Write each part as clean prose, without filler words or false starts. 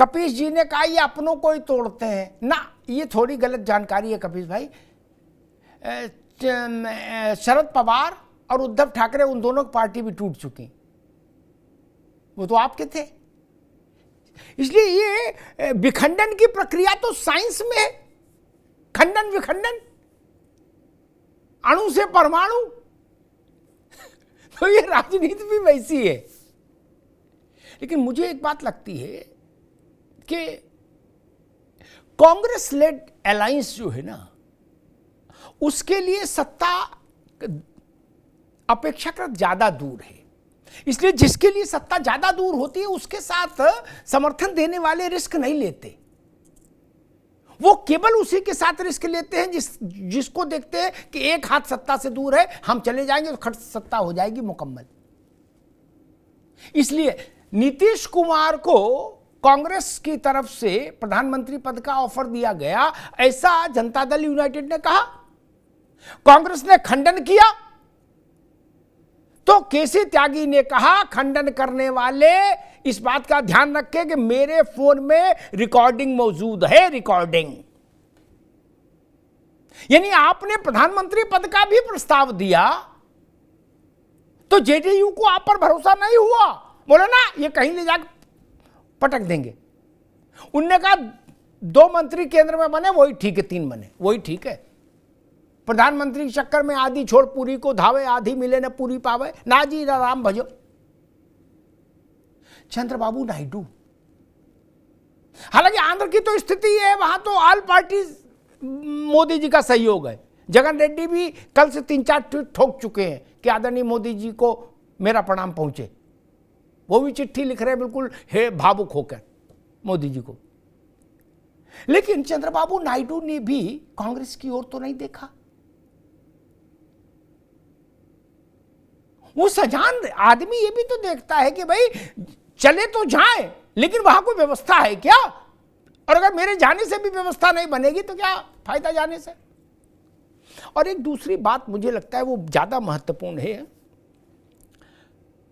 कपीश जी ने कहा ये अपनों को ही तोड़ते हैं ना, ये थोड़ी गलत जानकारी है कपीश भाई। शरद पवार और उद्धव ठाकरे उन दोनों की पार्टी भी टूट चुकी, वो तो आपके थे। इसलिए ये विखंडन की प्रक्रिया तो साइंस में है, खंडन विखंडन, अणु से परमाणु तो ये राजनीति भी वैसी है। लेकिन मुझे एक बात लगती है कि कांग्रेस लेड अलायंस जो है ना, उसके लिए सत्ता अपेक्षाकृत ज्यादा दूर है। इसलिए जिसके लिए सत्ता ज्यादा दूर होती है उसके साथ समर्थन देने वाले रिस्क नहीं लेते, वो केवल उसी के साथ रिस्क लेते हैं जिसको देखते हैं कि एक हाथ सत्ता से दूर है, हम चले जाएंगे तो खट सत्ता हो जाएगी मुकम्मल। इसलिए नीतीश कुमार को कांग्रेस की तरफ से प्रधानमंत्री पद का ऑफर दिया गया, ऐसा जनता दल यूनाइटेड ने कहा। कांग्रेस ने खंडन किया तो केसी त्यागी ने कहा खंडन करने वाले इस बात का ध्यान रखें कि मेरे फोन में रिकॉर्डिंग मौजूद है, रिकॉर्डिंग। यानी आपने प्रधानमंत्री पद का भी प्रस्ताव दिया तो जेडीयू को आप पर भरोसा नहीं हुआ, बोले ना ये कहीं ले जाकर पटक देंगे। उनने कहा 2 मंत्री केंद्र में बने वही ठीक है, 3 बने वही ठीक है। प्रधानमंत्री के चक्कर में आधी छोड़ पूरी को धावे, आधी मिले न पूरी पावे, ना जी ना राम भजो। चंद्रबाबू नायडू, हालांकि आंध्र की तो स्थिति है, वहां तो ऑल पार्टी मोदी जी का सहयोग है। जगन रेड्डी भी कल से 3-4 ट्वीट ठोक चुके हैं कि आदरणीय मोदी जी को मेरा प्रणाम पहुंचे। वो भी चिट्ठी लिख रहे हैं बिल्कुल हे भावुक होकर मोदी जी को। लेकिन चंद्रबाबू नायडू ने भी कांग्रेस की ओर तो नहीं देखा। वो सजान आदमी ये भी तो देखता है कि भाई चले तो जाए, लेकिन वहां कोई व्यवस्था है क्या, और अगर मेरे जाने से भी व्यवस्था नहीं बनेगी तो क्या फायदा जाने से। और एक दूसरी बात मुझे लगता है वो ज्यादा महत्वपूर्ण है।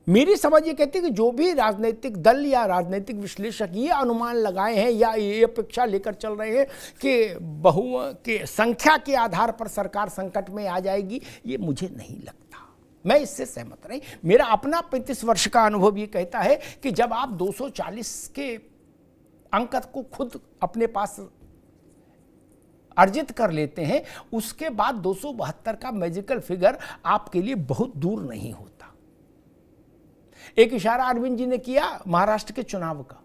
मेरी समझ ये कहती है कि जो भी राजनीतिक दल या राजनीतिक विश्लेषक ये अनुमान लगाए हैं या ये अपेक्षा लेकर चल रहे हैं कि बहुमत के संख्या के आधार पर सरकार संकट में आ जाएगी, ये मुझे नहीं लगता। मैं इससे सहमत नहीं। मेरा अपना 35 वर्ष का अनुभव ये कहता है कि जब आप 240 के अंक को खुद अपने पास अर्जित कर लेते हैं, उसके बाद 272 का मैजिकल फिगर आपके लिए बहुत दूर नहीं होता। एक इशारा अरविंद जी ने किया महाराष्ट्र के चुनाव का,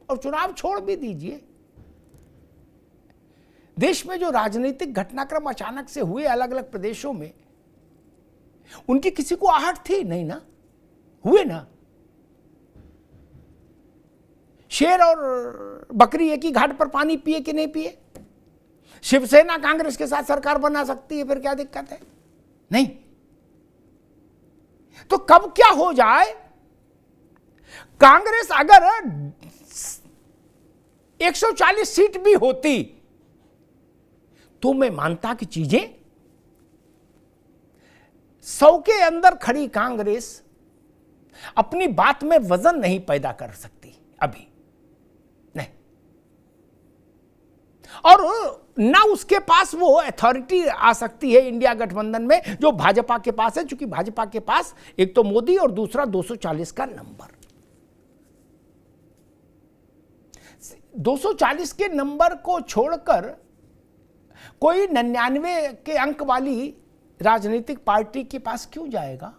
और चुनाव छोड़ भी दीजिए, देश में जो राजनीतिक घटनाक्रम अचानक से हुए अलग अलग प्रदेशों में, उनकी किसी को आहट थी नहीं ना, हुए ना। शेर और बकरी एक ही घाट पर पानी पिए कि नहीं पिए। शिवसेना कांग्रेस के साथ सरकार बना सकती है, फिर क्या दिक्कत है? नहीं। तो कब क्या हो जाए, कांग्रेस अगर 140 सीट भी होती तो मैं मानता कि चीजें 100 के अंदर खड़ी कांग्रेस अपनी बात में वजन नहीं पैदा कर सकती अभी नहीं, और ना उसके पास वो अथॉरिटी आ सकती है इंडिया गठबंधन में जो भाजपा के पास है, क्योंकि भाजपा के पास एक तो मोदी और दूसरा 240 का नंबर। 240 के नंबर को छोड़कर कोई 99 के अंक वाली राजनीतिक पार्टी के पास क्यों जाएगा?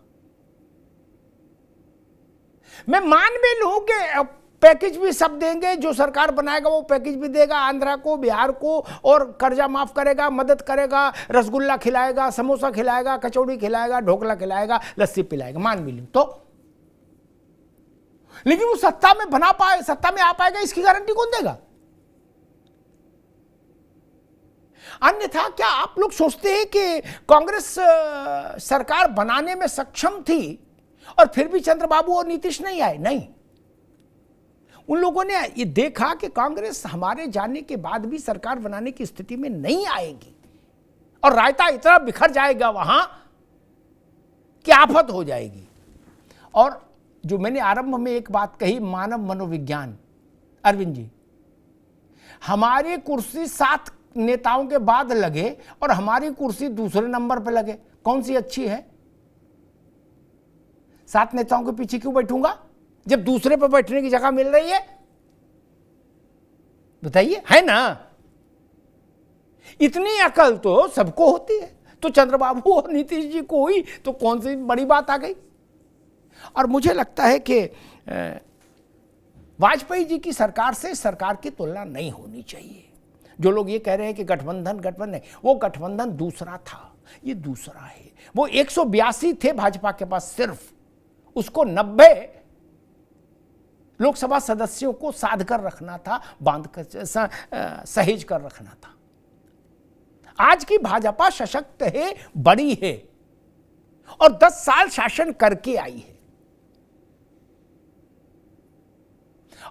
मैं मान भी लूं कि पैकेज भी सब देंगे, जो सरकार बनाएगा वो पैकेज भी देगा, आंध्रा को, बिहार को, और कर्जा माफ करेगा, मदद करेगा, रसगुल्ला खिलाएगा, समोसा खिलाएगा, कचौड़ी खिलाएगा, ढोकला खिलाएगा, लस्सी पिलाएगा, मान भी लूं तो। लेकिन वो सत्ता में बना पाए, सत्ता में आ पाएगा, इसकी गारंटी कौन देगा? अन्यथा क्या आप लोग सोचते हैं कि कांग्रेस सरकार बनाने में सक्षम थी और फिर भी चंद्रबाबू और नीतीश नहीं आए? नहीं, उन लोगों ने ये देखा कि कांग्रेस हमारे जाने के बाद भी सरकार बनाने की स्थिति में नहीं आएगी, और रायता इतना बिखर जाएगा वहां कि आफत हो जाएगी। और जो मैंने आरंभ में एक बात कही, मानव मनोविज्ञान, अरविंद जी, हमारी कुर्सी 7 नेताओं के बाद लगे और हमारी कुर्सी दूसरे नंबर पर लगे, कौन सी अच्छी है? 7 नेताओं के पीछे क्यों बैठूंगा जब दूसरे पर बैठने की जगह मिल रही है? बताइए, है ना? इतनी अकल तो सबको होती है, तो चंद्रबाबू और नीतीश जी को हुई तो कौन सी बड़ी बात आ गई? और मुझे लगता है कि वाजपेयी जी की सरकार से सरकार की तुलना नहीं होनी चाहिए। जो लोग ये कह रहे हैं कि गठबंधन, वो गठबंधन दूसरा था, ये दूसरा है। वो 182 थे भाजपा के पास सिर्फ, उसको 90 लोकसभा सदस्यों को साध कर रखना था, बांध कर सहेज कर रखना था। आज की भाजपा सशक्त है, बड़ी है और 10 साल शासन करके आई है।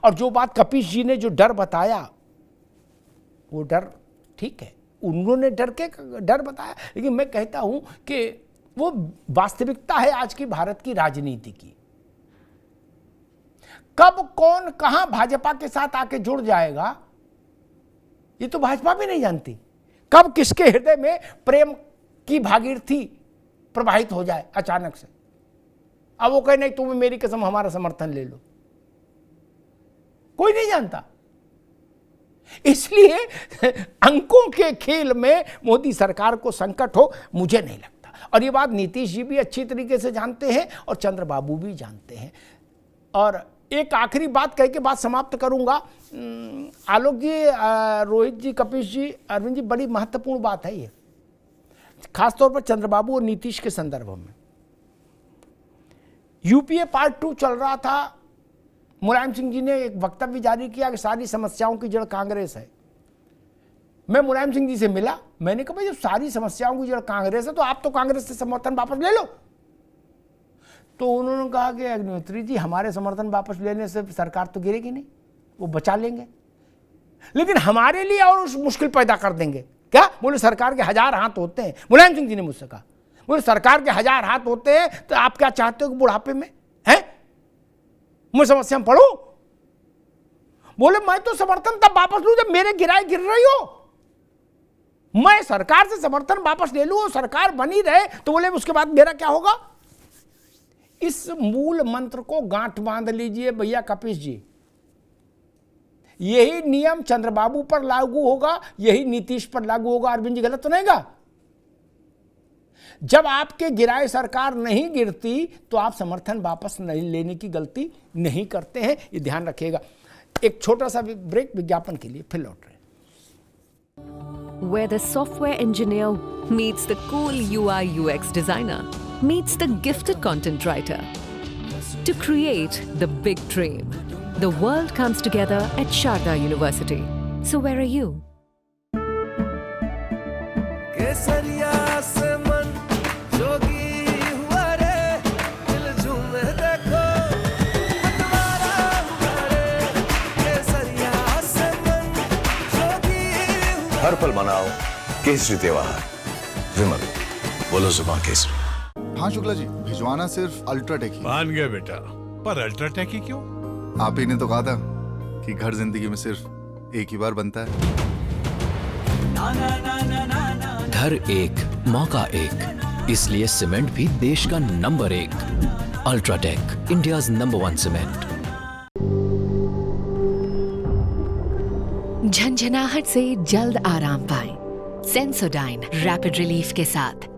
और जो बात कपिश जी ने जो डर बताया, वो डर ठीक है, उन्होंने डर बताया, लेकिन मैं कहता हूं कि वो वास्तविकता है आज की भारत की राजनीति की। कब कौन कहां भाजपा के साथ आके जुड़ जाएगा, ये तो भाजपा भी नहीं जानती। कब किसके हृदय में प्रेम की भागीरथी प्रवाहित हो जाए अचानक से, अब वो कहे नहीं तुम्हें मेरी कसम हमारा समर्थन ले लो, कोई नहीं जानता। इसलिए अंकों के खेल में मोदी सरकार को संकट हो, मुझे नहीं लगता। और ये बात नीतीश जी भी अच्छी तरीके से जानते हैं और चंद्रबाबू भी जानते हैं। और एक आखिरी बात कह के बात समाप्त करूंगा। आलोक जी, रोहित जी, कपिश जी, अरविंद जी, बड़ी महत्वपूर्ण बात है ये, खासतौर पर चंद्रबाबू और नीतीश के संदर्भ में। यूपीए पार्ट 2 चल रहा था, मुलायम सिंह जी ने एक वक्तव्य जारी किया कि सारी समस्याओं की जड़ कांग्रेस है। मैं मुलायम सिंह जी से मिला, मैंने कहा भाई जब सारी समस्याओं की जड़ कांग्रेस है तो आप तो कांग्रेस से समर्थन वापस ले लो। तो उन्होंने कहा कि अग्निहोत्री जी, हमारे समर्थन वापस लेने से सरकार तो गिरेगी नहीं, वो बचा लेंगे, लेकिन हमारे लिए और मुश्किल पैदा कर देंगे। क्या? बोले सरकार के 1000 हाथ होते हैं। मुलायम सिंह जी ने मुझसे कहा, बोले सरकार के 1000 हाथ होते हैं तो आप क्या चाहते हो कि बुढ़ापे में है मैं समस्या में पढ़ू? बोले मैं तो समर्थन तब वापस लूं जब मेरे गिराए गिर रही हो। मैं सरकार से समर्थन वापस ले लूं और सरकार बनी रहे तो बोले उसके बाद मेरा क्या होगा? इस मूल मंत्र को गांठ बांध लीजिए भैया कपिश जी। यही नियम चंद्रबाबू पर लागू होगा, यही नीतीश पर लागू होगा। अरविंद जी, गलत तो नहींगा? जब आपके गिराए सरकार नहीं गिरती तो आप समर्थन वापस नहीं लेने की गलती नहीं करते हैं, ये ध्यान रखिएगा। एक छोटा सा ब्रेक विज्ञापन के लिए, फिर लौट रहे हैं। Where the software engineer meets the cool UI UX designer meets the gifted content writer to create the big dream. The world comes together at Sharda University. So where are you? हर पल मनाओ केसरी त्योहार। विमल, बोलो जुबान केसरी। हाँ शुक्ला जी, भिजवाना सिर्फ UltraTech ही। मान गया बेटा, पर अल्ट्राटेक ही क्यों? आप ही ने तो कहा था कि घर जिंदगी में सिर्फ एक ही बार बनता है। घर एक, मौका एक, इसलिए सीमेंट भी देश का number 1। UltraTech, India's number 1 cement. झंझनाहट से जल्द आराम पाएं सेंसोडाइन रैपिड रिलीफ के साथ।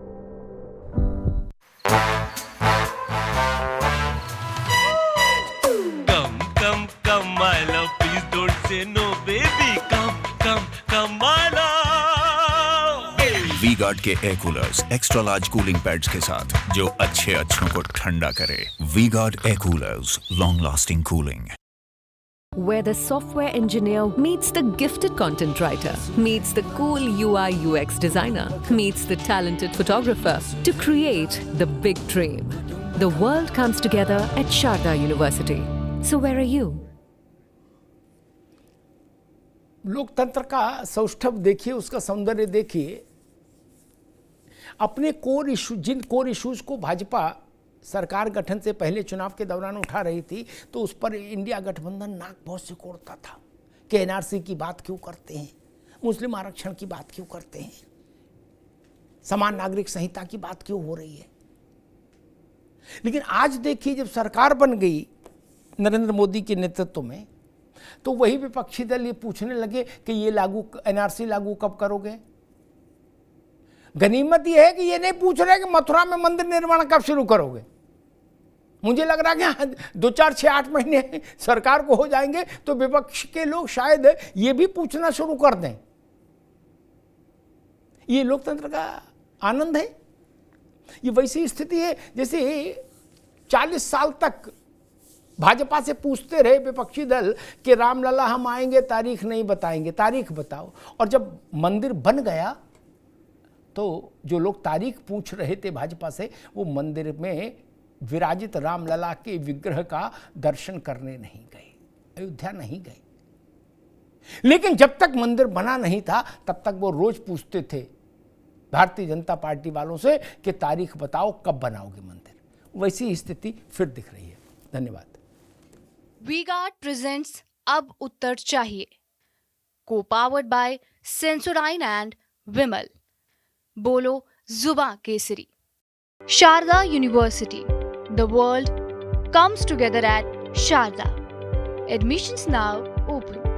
Come, my love, please don't say no, baby. Come, my love. V-Guard के air coolers extra large cooling pads के साथ जो अच्छों को ठंडा करे। V-Guard air coolers, long lasting cooling. Where the software engineer meets the gifted content writer, meets the cool UI UX designer, meets the talented photographer to create the big dream. The world comes together at Sharda University. So where are you? लोकतंत्र का सौष्ठव देखिए, उसका सौंदर्य देखिए। अपने जिन core issues को भाजपा सरकार गठन से पहले चुनाव के दौरान उठा रही थी, तो उस पर इंडिया गठबंधन नाक बहुत सिकोड़ता था कि एनआरसी की बात क्यों करते हैं, मुस्लिम आरक्षण की बात क्यों करते हैं, समान नागरिक संहिता की बात क्यों हो रही है। लेकिन आज देखिए, जब सरकार बन गई नरेंद्र मोदी के नेतृत्व में, तो वही विपक्षी दल ये पूछने लगे कि ये एनआरसी लागू कब करोगे। गनीमत ये है कि ये नहीं पूछ रहे कि मथुरा में मंदिर निर्माण कब शुरू करोगे। मुझे लग रहा है कि 2, 4, 6, 8 महीने सरकार को हो जाएंगे तो विपक्ष के लोग शायद ये भी पूछना शुरू कर दें। ये लोकतंत्र का आनंद है। ये वैसी स्थिति है जैसे 40 साल तक भाजपा से पूछते रहे विपक्षी दल कि रामलला हम आएंगे, तारीख नहीं बताएंगे, तारीख बताओ। और जब मंदिर बन गया तो जो लोग तारीख पूछ रहे थे भाजपा से, वो मंदिर में विराजित रामलला के विग्रह का दर्शन करने नहीं गए, अयोध्या नहीं गए। लेकिन जब तक मंदिर बना नहीं था तब तक वो रोज पूछते थे भारतीय जनता पार्टी वालों से कि तारीख बताओ, कब बनाओगे मंदिर। वैसी स्थिति फिर दिख रही है। धन्यवाद। वी-गार्ड प्रेजेंट्स अब उत्तर चाहिए, co powered by Sensodyne and Vimal. बोलो जुबां केसरी। Sharda university, the world comes together at Sharda. Admissions now open.